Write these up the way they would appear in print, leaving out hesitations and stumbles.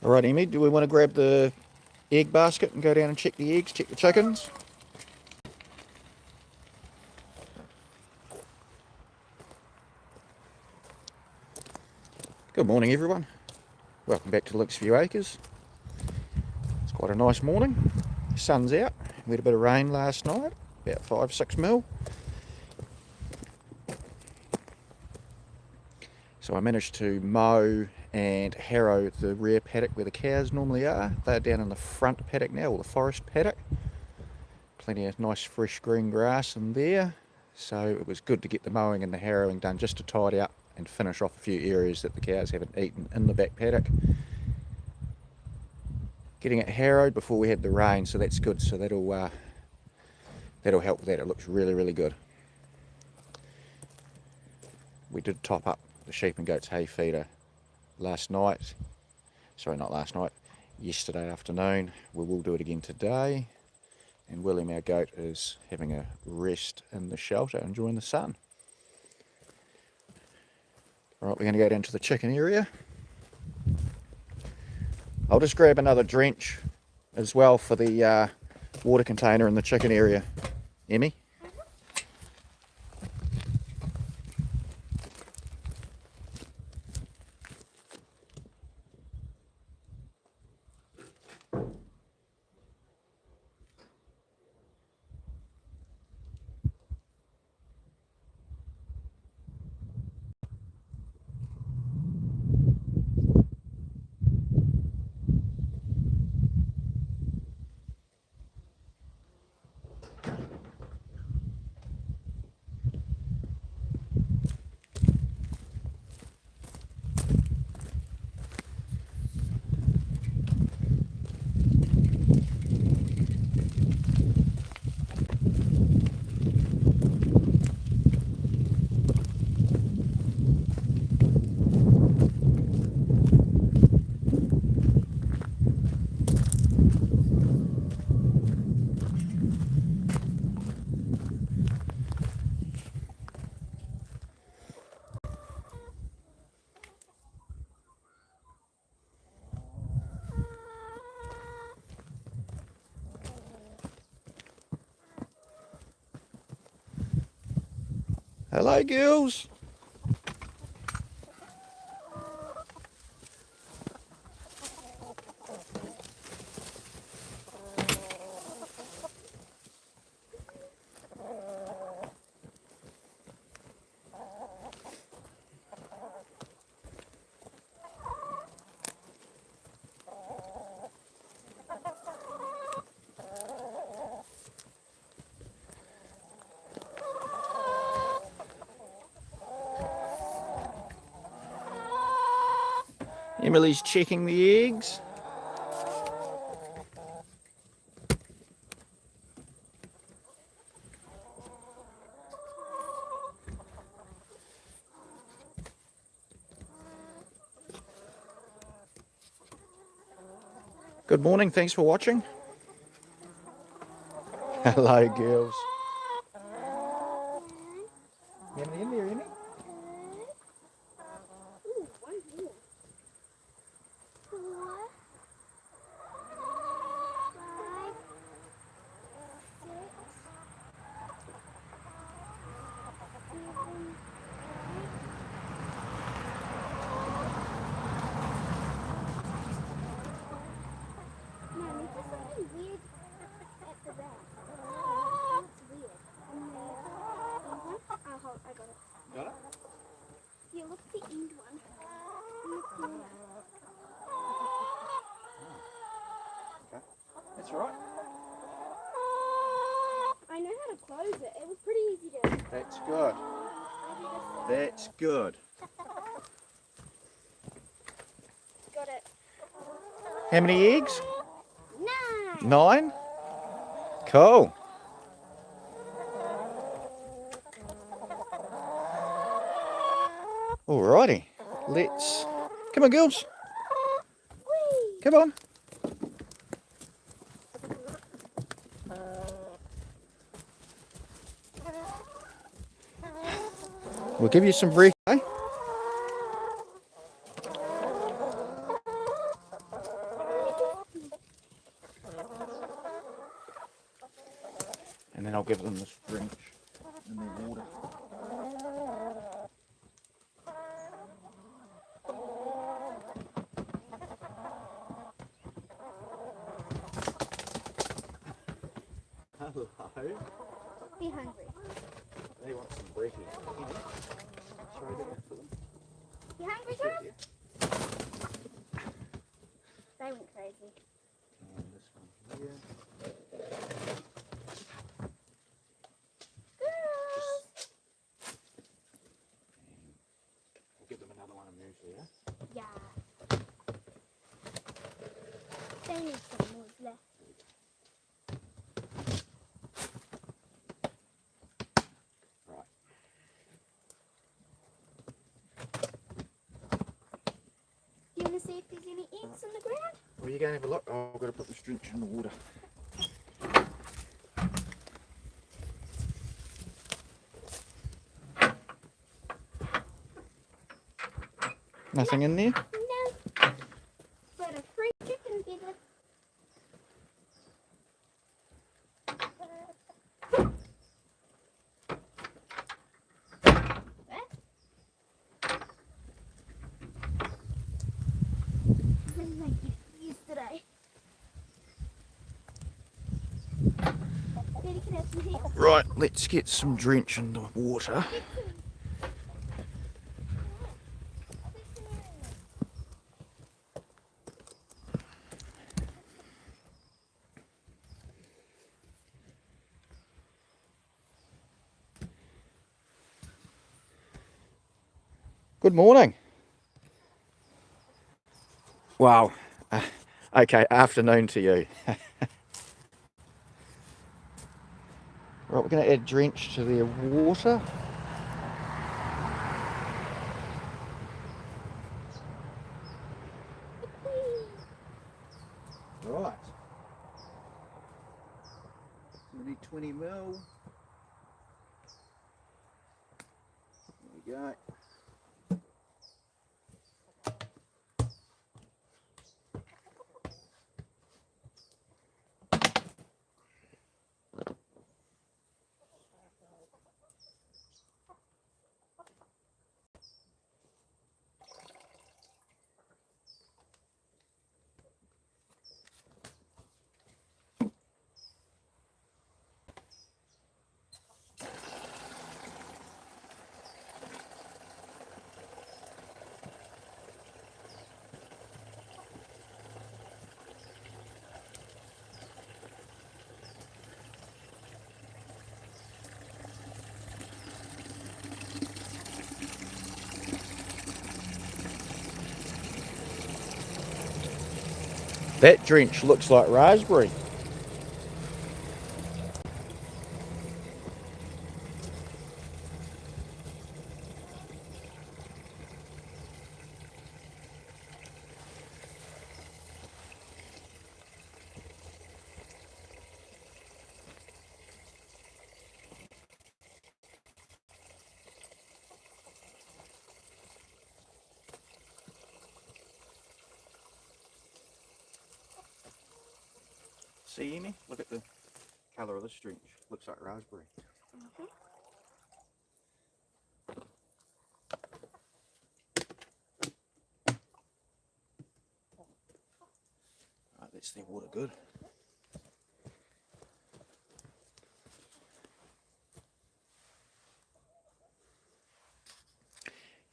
Alright, Emmy, do we want to grab the egg basket and go down and check the eggs, check the chickens? Good morning, everyone. Welcome back to Lixview Acres. It's quite a nice morning. The sun's out. We had a bit of rain last night, about 5-6 mil. So I managed to mow and harrow the rear paddock where the cows normally are. They're down in the front paddock now, or the forest paddock. Plenty of nice fresh green grass in there. So it was good to get the mowing and the harrowing done just to tidy up and finish off a few areas that the cows haven't eaten in the back paddock. Getting it harrowed before we had the rain, so that's good. So that'll help with that. It looks really, really good. We did top up the sheep and goats hay feeder last night. Sorry, not last night. Yesterday afternoon. We will do it again today. And William, our goat, is having a rest in the shelter, enjoying the sun. Alright, we're going to go down to the chicken area. I'll just grab another drench as well for the water container in the chicken area. Emmy? Hello, girls. Emily's checking the eggs. Good morning, thanks for watching. Hello, girls. Emily in there, Emmy? Got it? Yeah, look at the end one. In the corner. Okay, that's all right. I know how to close it. It was pretty easy to. That's good. That's good. Got it. How many eggs? 9. 9? Cool. Alrighty, let's... Come on, girls. Whee! Come on. We'll give you some break, eh? and then I'll give them this drench in their water. Hello. Be hungry. They want some brekkie. Throw that out for them. You hungry, girls? They went crazy. And this one here. Girls! We'll give them another one of muesli, yeah? Yeah. They need some more left. Right. Do you want to see if there's any ants on the ground? Well, you go and have a look. Oh, I've got to put this drench in the water. Nothing in there? No. But a free chicken feather. Yesterday. Daddy can have some here. Right, let's get some drench in the water. Good morning. Wow. Okay, afternoon to you. Right, we're going to add drench to their water. Right. So we need 20 mil. There we go. That drench looks like raspberry. See, Amy? Look at the colour of this drench. Looks like raspberry. Right, that's their water good.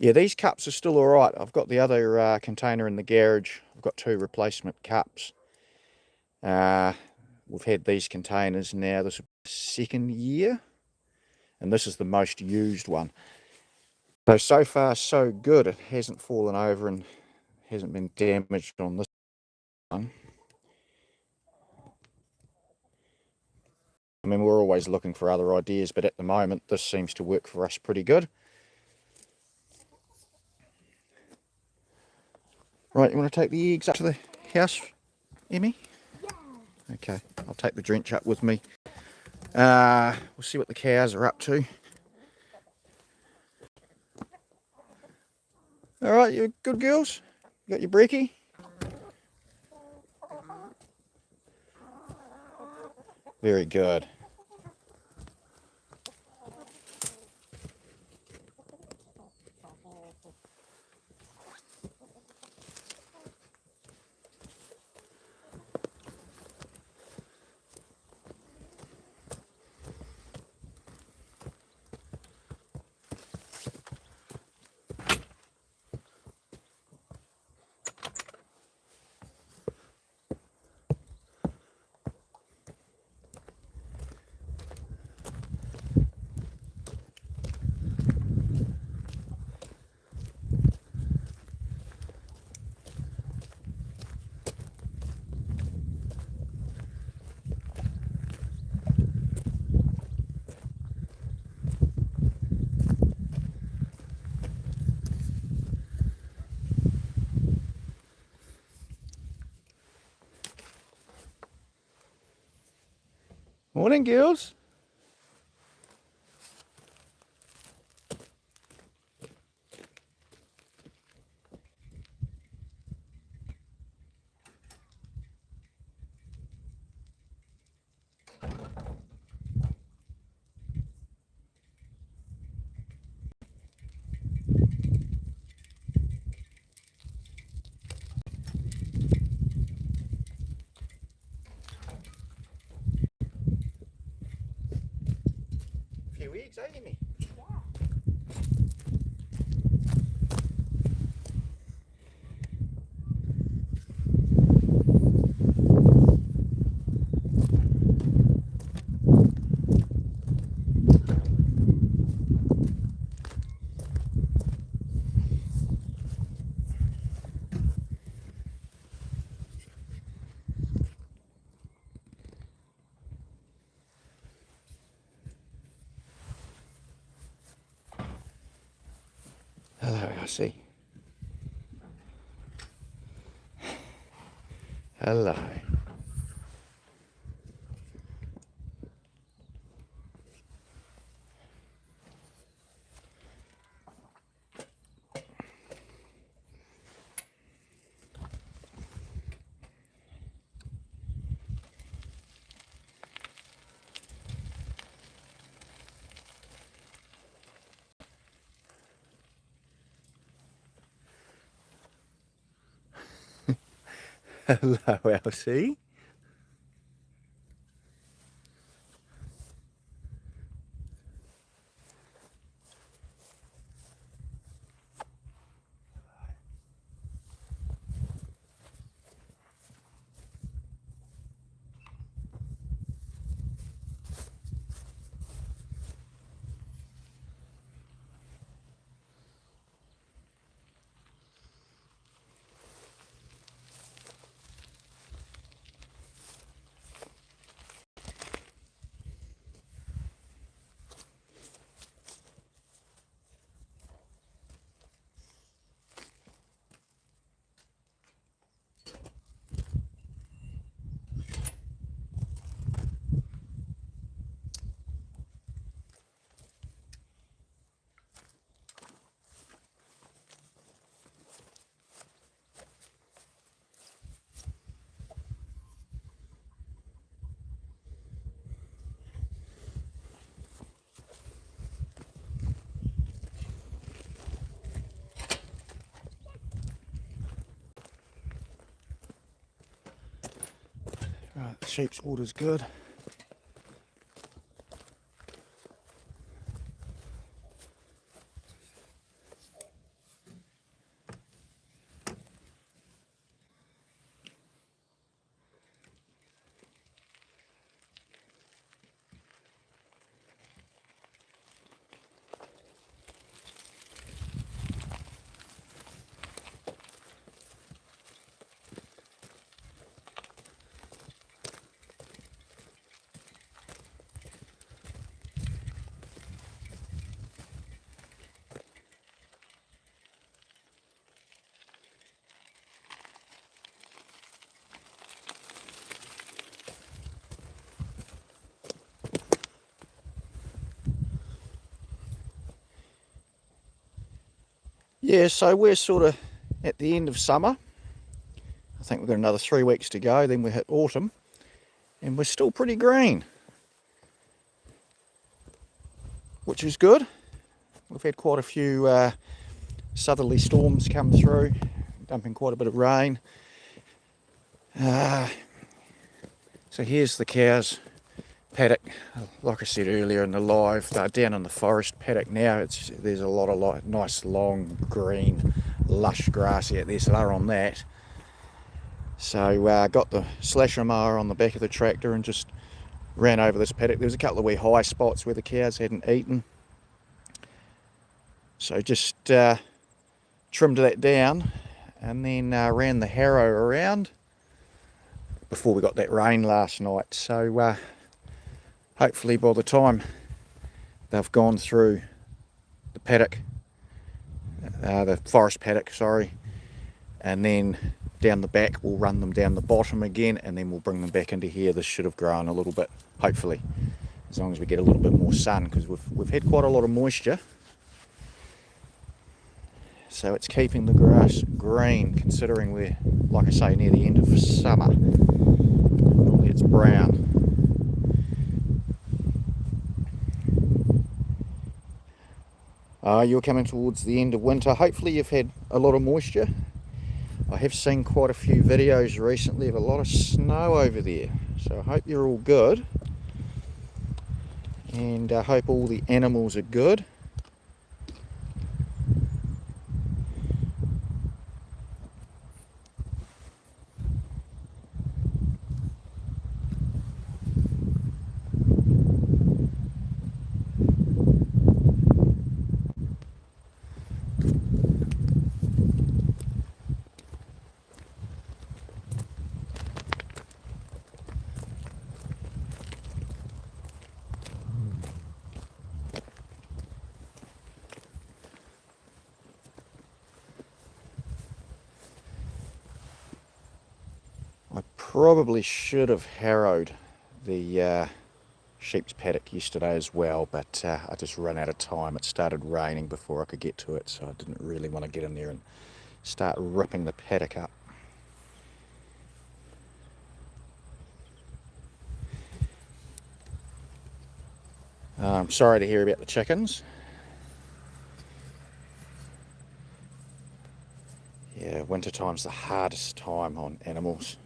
Yeah, these cups are still alright. I've got the other container in the garage. I've got 2 replacement cups. We've had these containers now, this is the 2nd year. And this is the most used one. So far so good. It hasn't fallen over and hasn't been damaged on this one. I mean, we're always looking for other ideas, but at the moment this seems to work for us pretty good. Right, you want to take the eggs up to the house, Emmy? Yeah. Okay, I'll take the drench up with me. We'll see what the cows are up to. Alright, you good girls? You got your brekkie? Very good. Morning, girls. Few eggs, eh, Emmy? Hello, I see. Hello. Hello, Elsie. Right, the sheep's water's good. Yeah, so we're sort of at the end of summer. I think we've got another 3 weeks to go, then we hit autumn, and we're still pretty green, which is good. We've had quite a few southerly storms come through, dumping quite a bit of rain. So here's the cows' paddock. Like I said earlier in the live, they're down in the forest paddock now. There's a lot of nice long green lush grass out there, so they're on that. So got the slasher mower on the back of the tractor and just ran over this paddock. There was a couple of wee high spots where the cows hadn't eaten, so just trimmed that down and then ran the harrow around before we got that rain last night. So hopefully by the time they've gone through the paddock, the forest paddock, sorry, and then down the back we'll run them down the bottom again, and then we'll bring them back into here. This should have grown a little bit, hopefully, as long as we get a little bit more sun, because we've had quite a lot of moisture. So it's keeping the grass green, considering we're, like I say, near the end of summer. Normally it's brown. You're coming towards the end of winter. Hopefully you've had a lot of moisture. I have seen quite a few videos recently of a lot of snow over there. So I hope you're all good. And I hope all the animals are good. I probably should have harrowed the sheep's paddock yesterday as well, but I just ran out of time. It started raining before I could get to it, so I didn't really want to get in there and start ripping the paddock up. I'm sorry to hear about the chickens. Yeah, wintertime's the hardest time on animals.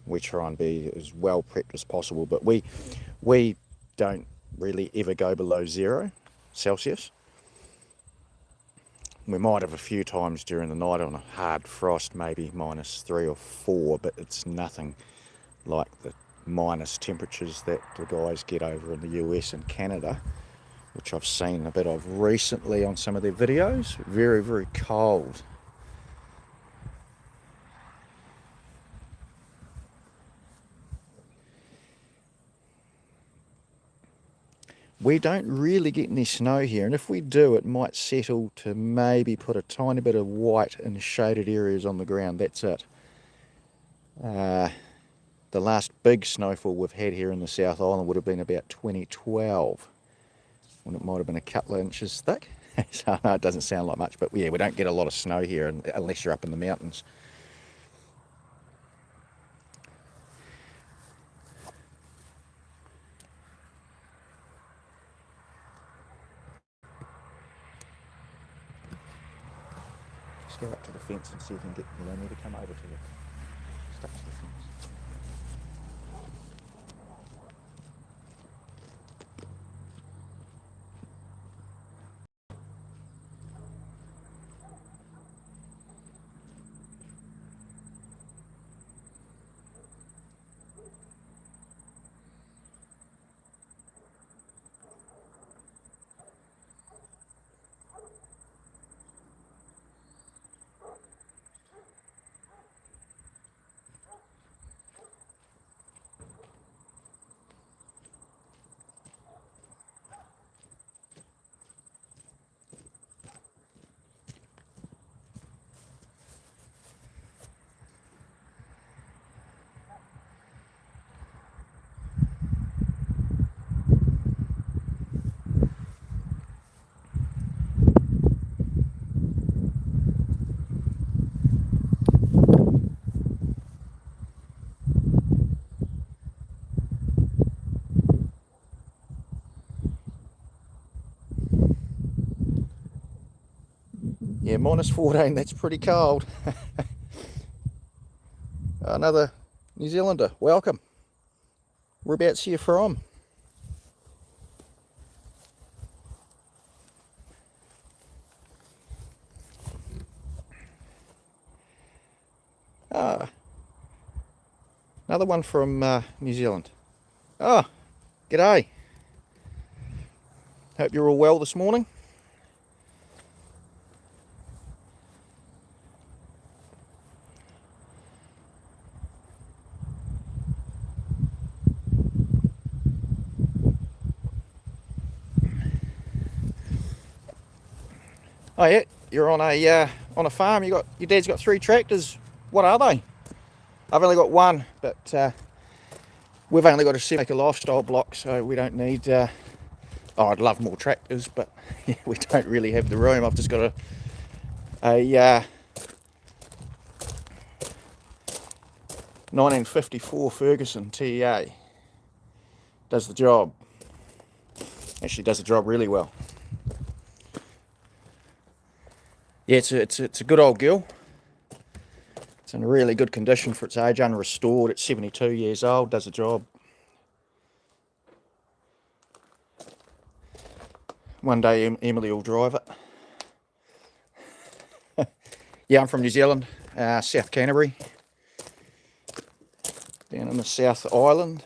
We try and be as well prepped as possible, but we don't really ever go below 0 Celsius. We might have a few times during the night on a hard frost, maybe -3 or 4, but it's nothing like the minus temperatures that the guys get over in the US and Canada, which I've seen a bit of recently on some of their videos. Very, very cold. We don't really get any snow here, and if we do, it might settle to maybe put a tiny bit of white in shaded areas on the ground. That's it. The last big snowfall we've had here in the South Island would have been about 2012, when it might have been a couple of inches thick. So it doesn't sound like much, but yeah, we don't get a lot of snow here unless you're up in the mountains. Just go up to the fence and see if you can get Lenny to come over to the stuff to the fence. Yeah, -14, that's pretty cold. Another New Zealander, welcome. Whereabouts are you from? Ah, another one from New Zealand. Oh, g'day. Hope you're all well this morning. Oh yeah, you're on a on a farm. Your dad's got 3 tractors. What are they? I've only got one, but we've only got a semi-acre lifestyle block, so we don't need. Oh, I'd love more tractors, but yeah, we don't really have the room. I've just got a 1954 Ferguson TEA. Does the job. Actually, does the job really well. Yeah, it's a good old gill. It's in really good condition for its age, unrestored. It's 72 years old, does the job. One day Emily will drive it. Yeah, I'm from New Zealand, South Canterbury, down in the South Island.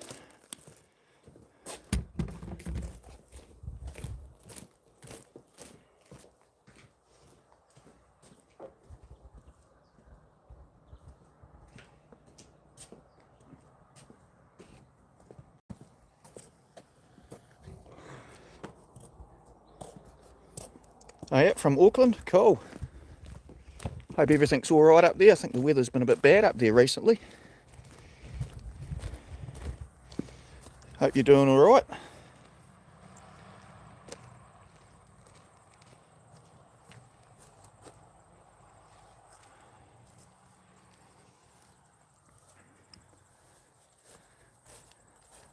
Oh yeah, from Auckland, cool. Hope everything's all right up there. I think the weather's been a bit bad up there recently. Hope you're doing all right.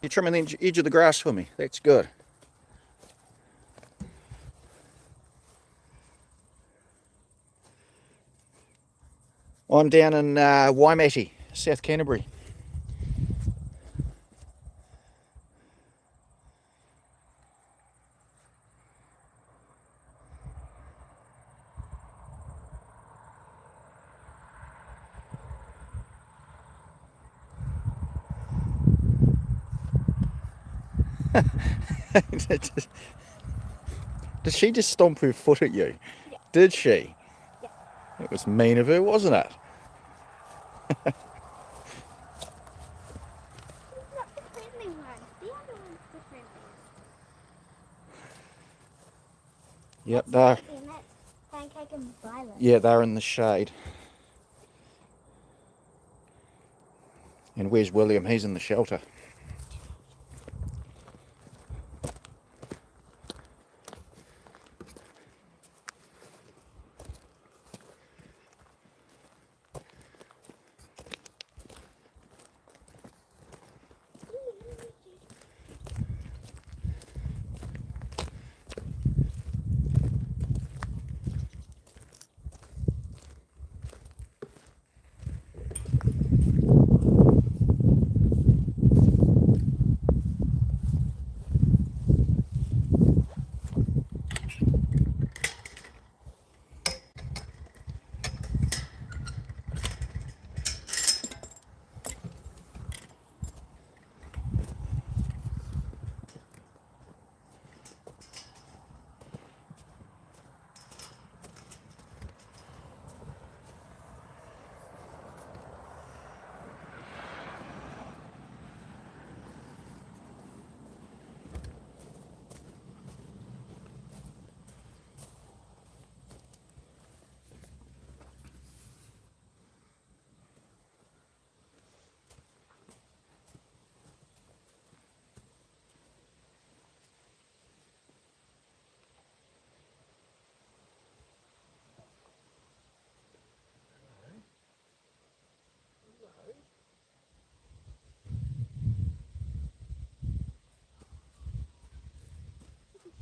You're trimming the edge of the grass for me. That's good. I'm down in Waimate, South Canterbury. Did she just stomp her foot at you? Yeah. Did she? Yeah. It was mean of her, wasn't it? Not the friendly one. The other one's the friendly. Yep, That's Pancake and Violet. yeah, they're in the shade. And where's William? He's in the shelter.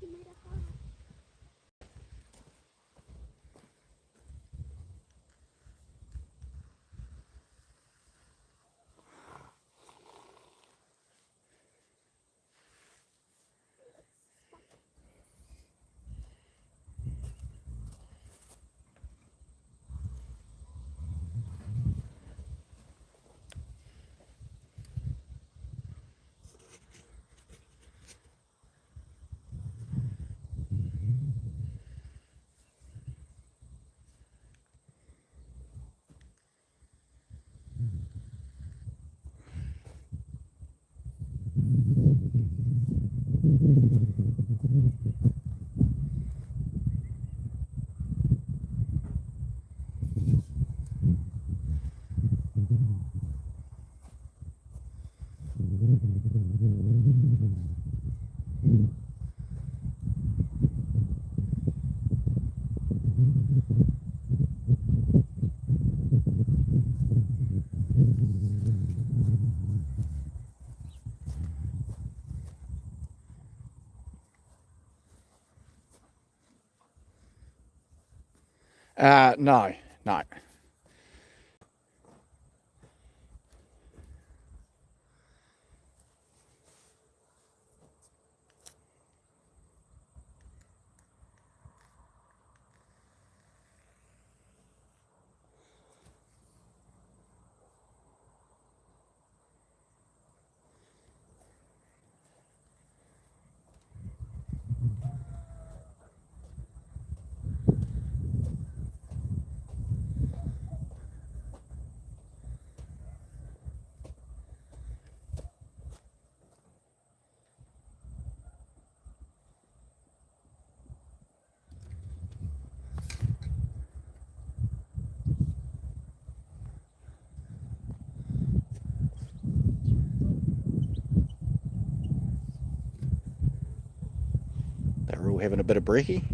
She made a heart. No, no. They're all having a bit of brekkie.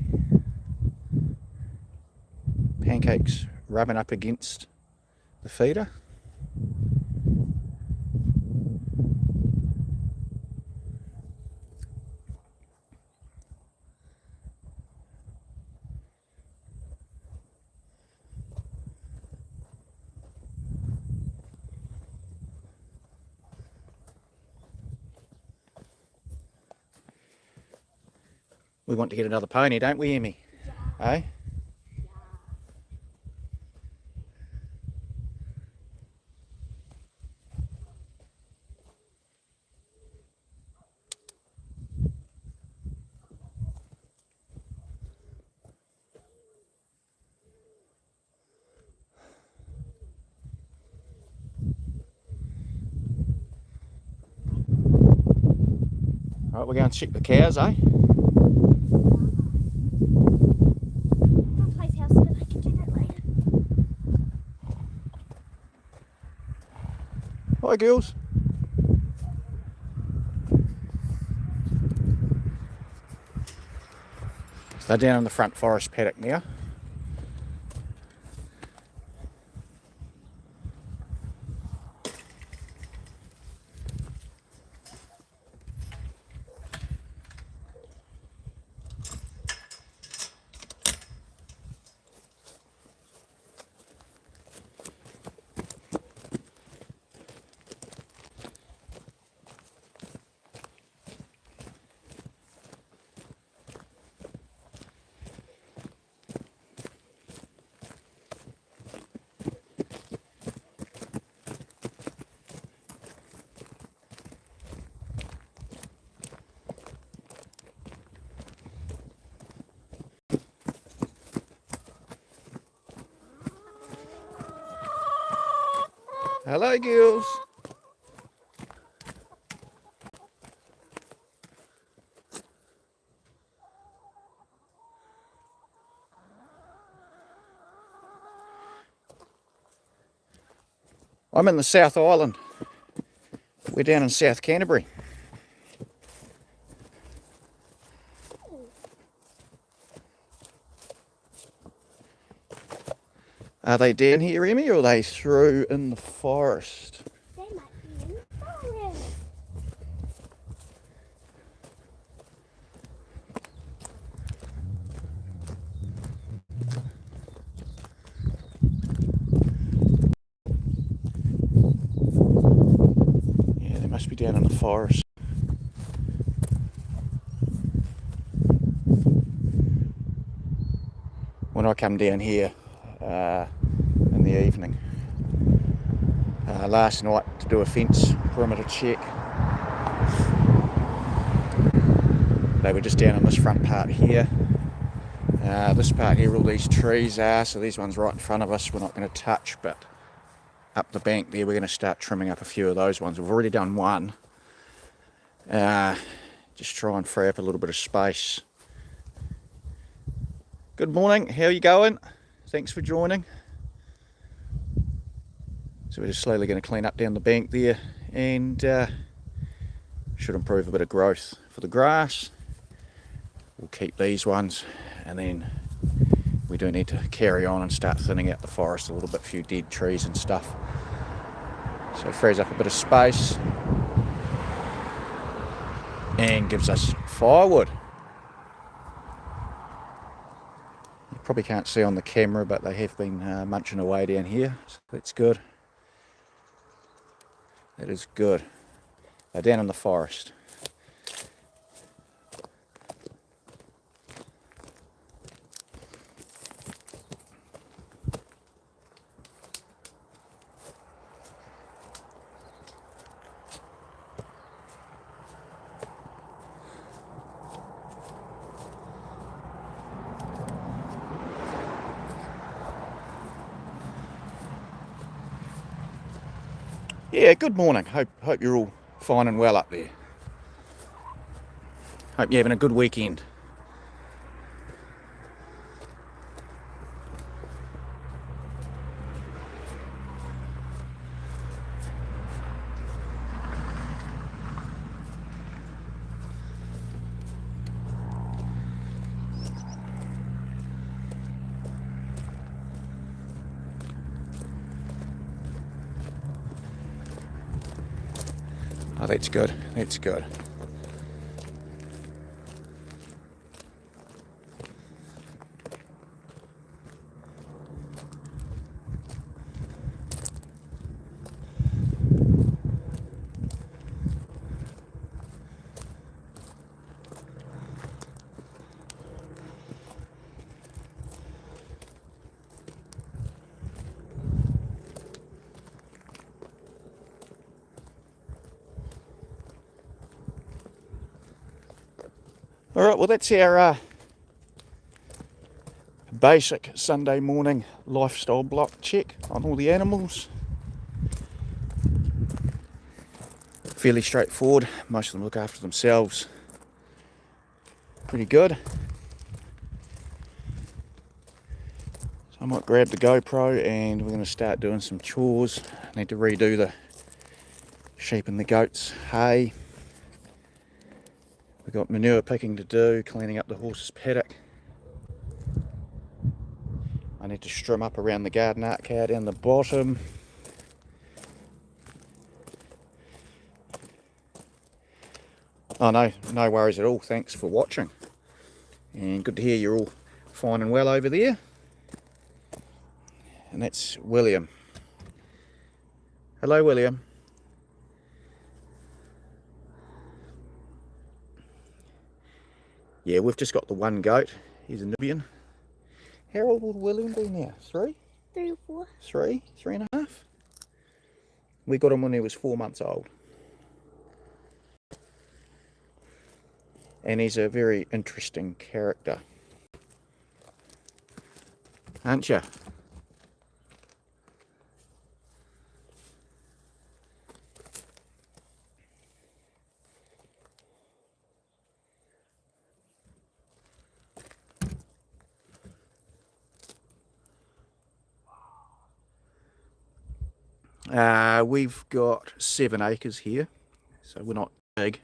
Pancake's rubbing up against the feeder. We want to get another pony, don't we, Emmy? Yeah. Eh? Right, we're going to check the cows, eh? I'll place house, but I can do that later. Hi, girls. So they're down in the front forest paddock now. Hello, girls. I'm in the South Island. We're down in South Canterbury. Are they down here, Emmy, or are they through in the forest? They might be in the forest. Yeah, they must be down in the forest. When I come down here in the evening, last night to do a fence perimeter check, they were just down in this front part here. This part here, all these trees are, so these ones right in front of us we're not going to touch, but up the bank there we're going to start trimming up a few of those ones. We've already done one. Just try and free up a little bit of space. Good morning, how are you going? Thanks for joining. So we're just slowly going to clean up down the bank there and Should improve a bit of growth for the grass. We'll keep these ones, and then we do need to carry on and start thinning out the forest a little bit, a few dead trees and stuff. So it frees up a bit of space and gives us firewood. You probably can't see on the camera, but they have been munching away down here, so that's good. That is good. They're down in the forest. Yeah, good morning. Hope you're all fine and well up there. Hope you're having a good weekend. Oh, that's good. That's good. All right, well, that's our basic Sunday morning lifestyle block check on all the animals. Fairly straightforward. Most of them look after themselves. Pretty good. So I might grab the GoPro and we're going to start doing some chores. I need to redo the sheep and the goats' hay. We've got manure picking to do, cleaning up the horses' paddock. I need to strim up around the garden arcade down the bottom. Oh no, no worries at all. Thanks for watching. And good to hear you're all fine and well over there. And that's William. Hello, William. Yeah, we've just got the one goat. He's a Nubian. How old will William be now? 3? 3 or 4. 3? 3.5? We got him when he was 4 months old. And he's a very interesting character. Aren't you? We've got 7 acres here, so we're not big.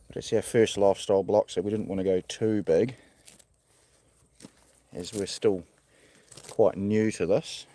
But it's our first lifestyle block, so we didn't want to go too big, as we're still quite new to this.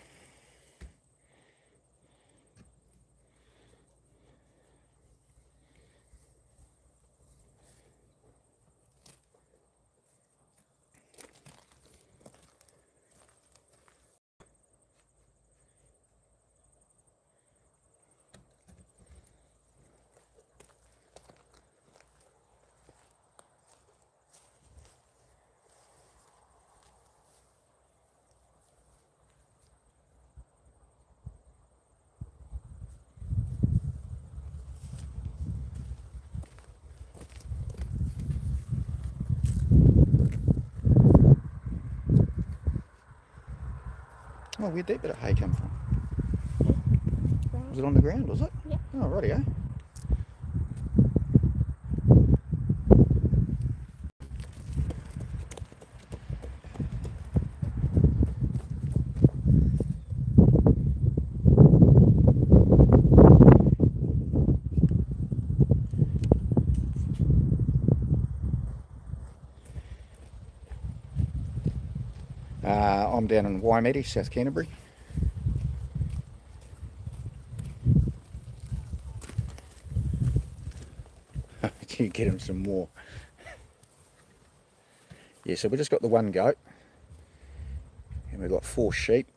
Oh, where'd that bit of hay come from? Was it on the ground, was it? Yeah. Oh, rightio. down in Waimate, South Canterbury. You get him some more. Yeah, so we just got the one goat, and we've got 4 sheep.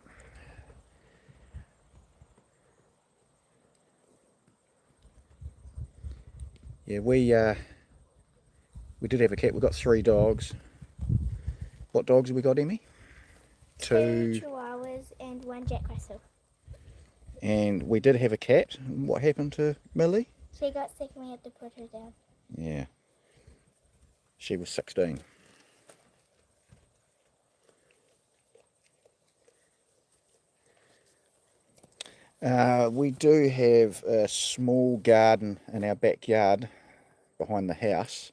Yeah, we did have a cat. We've got 3 dogs. What dogs have we got, Emmy? 2 chihuahuas and 1 Jack Russell. And we did have a cat. What happened to Millie? She got sick and we had to put her down. Yeah. She was 16. We do have a small garden in our backyard behind the house.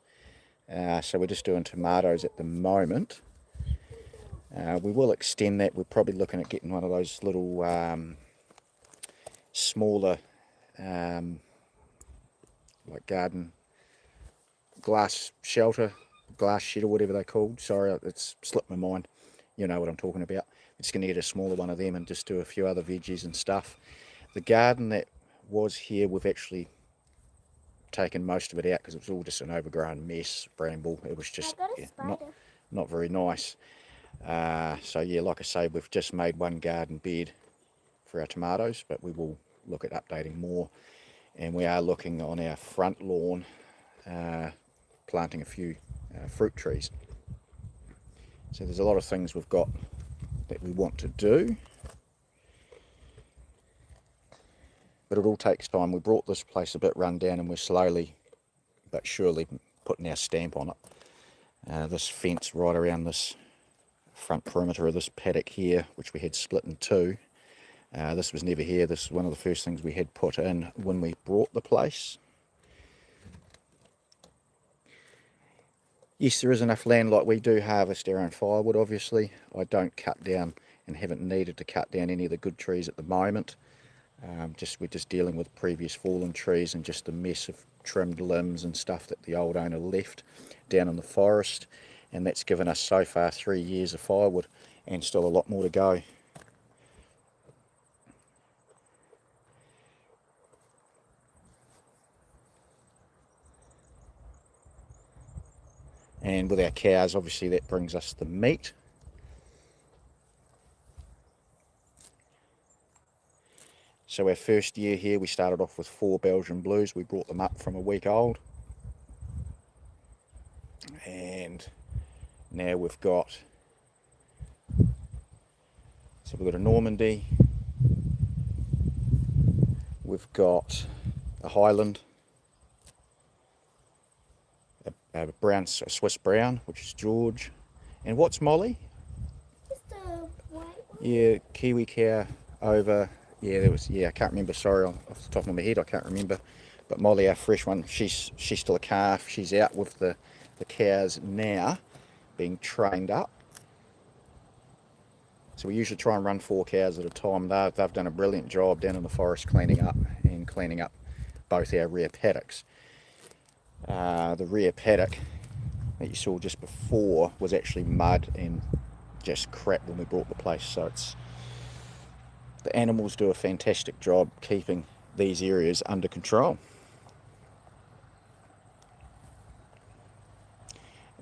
So we're just doing tomatoes at the moment. We will extend that. We're probably looking at getting one of those little smaller like garden glass shelter, glass shed or whatever they're called. Sorry, it's slipped my mind. You know what I'm talking about. We're just going to get a smaller one of them and just do a few other veggies and stuff. The garden that was here, we've actually taken most of it out because it was all just an overgrown mess, bramble. It was just not very nice. So yeah, like I say, we've just made one garden bed for our tomatoes, but we will look at updating more. And we are looking on our front lawn, planting a few fruit trees. So there's a lot of things we've got that we want to do, but it all takes time. We brought this place a bit run down and we're slowly but surely putting our stamp on it. This fence right around this front perimeter of this paddock here, which we had split in 2, this was never here. This is one of the first things we had put in when we bought the place. Yes, there is enough land. Like, we do harvest our own firewood, obviously. I don't cut down and haven't needed to cut down any of the good trees at the moment. We're just dealing with previous fallen trees and just the mess of trimmed limbs and stuff that the old owner left down in the forest. And that's given us so far 3 years of firewood and still a lot more to go. And with our cows, obviously, that brings us the meat. So our first year here, we started off with 4 Belgian Blues. We brought them up from a week old. And now we've got a Normandy. We've got a Highland. A Swiss brown, which is George. And what's Molly? Just a white one. Yeah, Kiwi cow over. Yeah, I can't remember. Sorry, off the top of my head, I can't remember. But Molly, our fresh one, she's still a calf. She's out with the cows now, being trained up. So we usually try and run 4 cows at a time. They've done a brilliant job down in the forest cleaning up both our rear paddocks. The rear paddock that you saw just before was actually mud and just crap when we bought the place. So the animals do a fantastic job keeping these areas under control.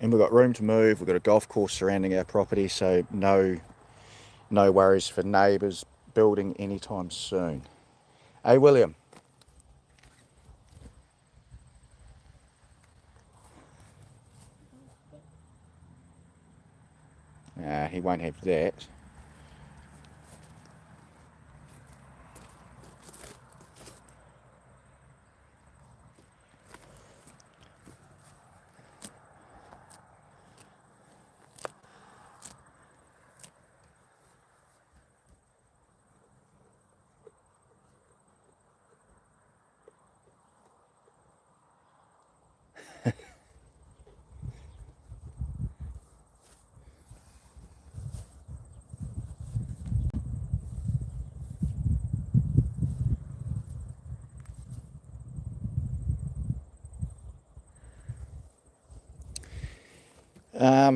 And we've got room to move. We've got a golf course surrounding our property, so no worries for neighbours building anytime soon. Hey, William. He won't have that.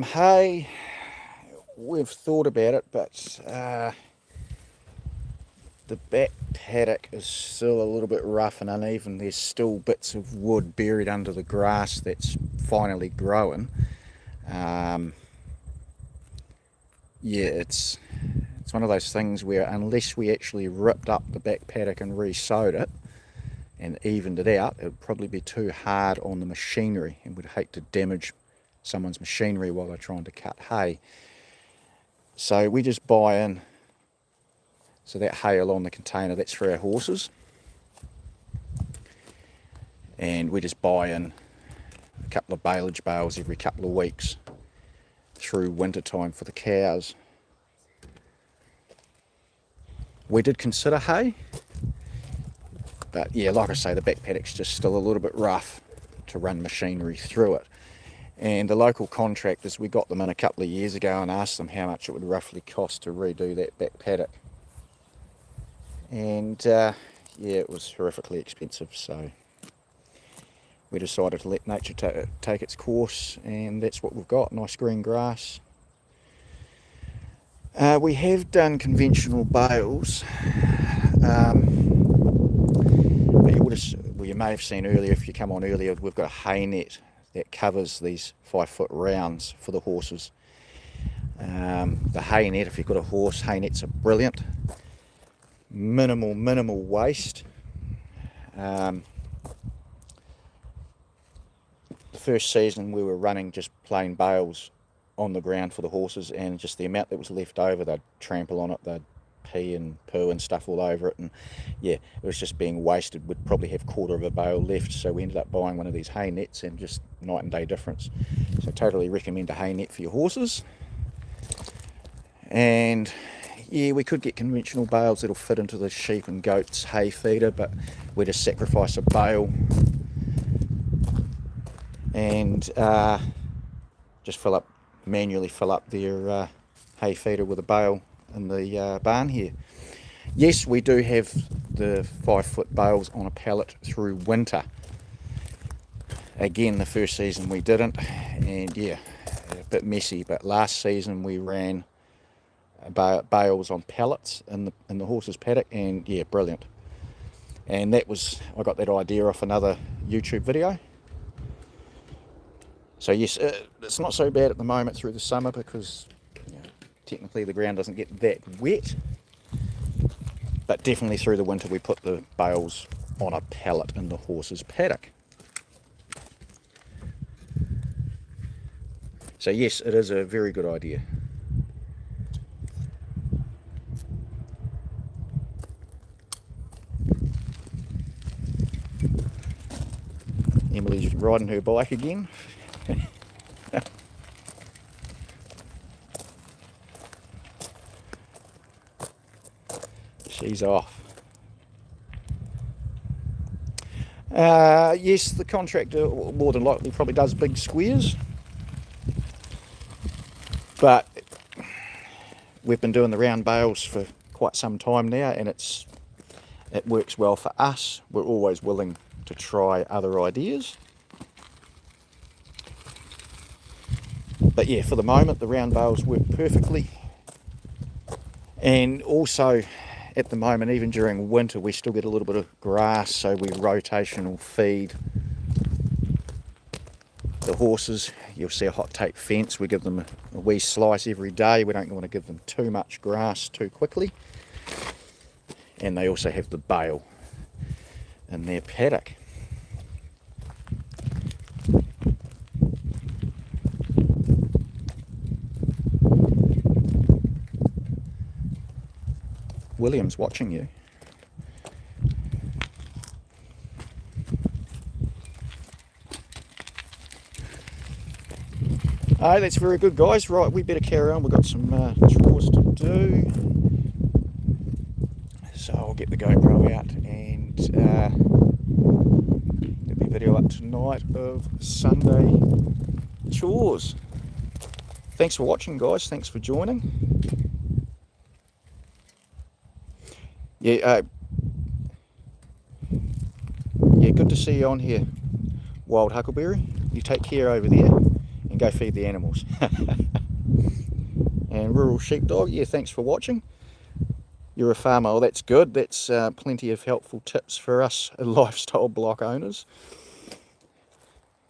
Hey, we've thought about it, but the back paddock is still a little bit rough and uneven. There's still bits of wood buried under the grass that's finally growing. Yeah, it's one of those things where unless we actually ripped up the back paddock and re-sowed it and evened it out, it would probably be too hard on the machinery, and we'd hate to damage someone's machinery while they're trying to cut hay. So we just buy in, so that hay along the container, that's for our horses, and we just buy in a couple of baleage bales every couple of weeks through winter time for the cows. We did consider hay, but yeah, like I say, the back paddock's just still a little bit rough to run machinery through it. And the local contractors, we got them in a couple of years ago and asked them how much it would roughly cost to redo that back paddock. And yeah, it was horrifically expensive, so we decided to let nature take its course, and that's what we've got, nice green grass. We have done conventional bales, but you may have seen earlier, if you come on earlier, we've got a hay net that covers these 5-foot rounds for the horses. The hay net, if you've got a horse, hay nets are brilliant. Minimal waste. The first season we were running just plain bales on the ground for the horses, and just the amount that was left over, they'd trample on it, they'd pee and poo and stuff all over it, and yeah, it was just being wasted. We'd probably have quarter of a bale left, so we ended up buying one of these hay nets, and just night and day difference. So totally recommend a hay net for your horses. And yeah, we could get conventional bales that'll fit into the sheep and goats hay feeder, but we just sacrifice a bale and just manually fill up their hay feeder with a bale in the barn here. Yes, we do have the 5-foot bales on a pallet through winter. Again, the first season we didn't, and yeah, a bit messy, but last season we ran bales on pallets in the horses paddock, and yeah, brilliant. And I got that idea off another YouTube video. So yes, it's not so bad at the moment through the summer, because technically the ground doesn't get that wet, but definitely through the winter we put the bales on a pallet in the horses paddock. So yes, it is a very good idea. Emily's riding her bike again. She's off. Yes, the contractor more than likely probably does big squares, but we've been doing the round bales for quite some time now, and it works well for us. We're always willing to try other ideas. But yeah, for the moment, the round bales work perfectly. And also, at the moment, even during winter, we still get a little bit of grass, so we rotational feed the horses. You'll see a hot tape fence. We give them a wee slice every day. We don't want to give them too much grass too quickly. And they also have the bale in their paddock. William's watching you. Oh, that's very good, guys. Right, we better carry on. We've got some chores to do. So I'll get the GoPro out, and there'll be a video up tonight of Sunday chores. Thanks for watching, guys. Thanks for joining. Yeah, good to see you on here, Wild Huckleberry. You take care over there and go feed the animals. And Rural Sheepdog, yeah, thanks for watching. You're a farmer, oh that's good. That's plenty of helpful tips for us lifestyle block owners.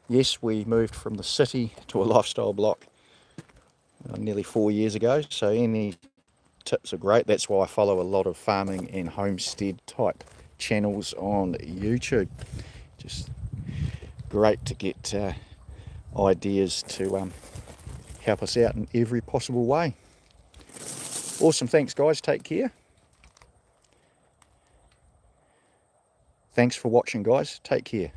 Yes, we moved from the city to a lifestyle block nearly 4 years ago, so any tips are great. That's why I follow a lot of farming and homestead type channels on YouTube. Just great to get ideas to help us out in every possible way. Awesome, thanks guys, take care. Thanks for watching guys, take care.